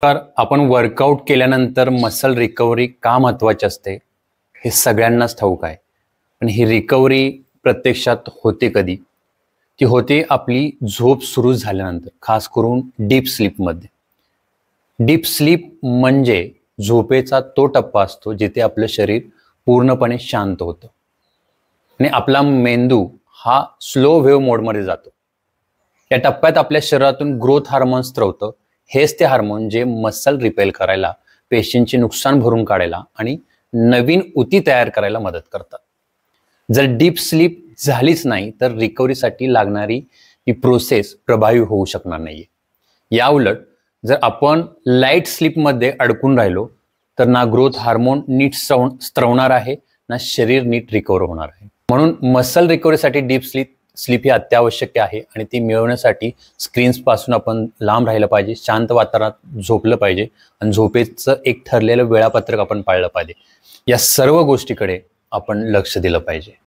तर आपण वर्कआउट केल्यानंतर मसल रिकव्हरी का महत्त्वाची असते हे सगळ्यांनाच ठाऊक आहे. पण ही रिकव्हरी प्रत्यक्षात होते कधी? ती होते आपली झोप सुरू झाल्यानंतर, खास करून डीप स्लीपमध्ये. डीप स्लीप म्हणजे झोपेचा तो टप्पा असतो जिथे आपलं शरीर पूर्णपणे शांत होतं आणि आपला मेंदू हा स्लो वेव्ह मोडमध्ये जातो. या टप्प्यात आपल्या शरीरातून ग्रोथ हार्मोन स्त्रवतं. हेच ते हार्मोन जे मसल रिपेल करायला, पेशींचे नुकसान भरून काढायला आणि नवीन ऊती तयार करायला मदत करतात. जर डीप स्लीप झालीच नाही तर रिकव्हरीसाठी लागणारी ही प्रोसेस प्रभावी होऊ शकणार नाहीये. याउलट जर आपण लाईट स्लीपमध्ये अडकून राहिलो तर ना ग्रोथ हार्मोन नीट स्त्रवणार आहे, ना शरीर नीट रिकव्हर होणार आहे. म्हणून मसल रिकव्हरीसाठी डीप स्लीप ही अत्यावश्यक आहे आणि ती मिळवण्यासाठी स्क्रीन्सपासून आपण लांब राहिलं पाहिजे, शांत वातावरणात झोपलं पाहिजे आणि झोपेचं एक ठरलेलं वेळापत्रक आपण पाळलं पाहिजे. या सर्व गोष्टीकडे आपण लक्ष दिलं पाहिजे.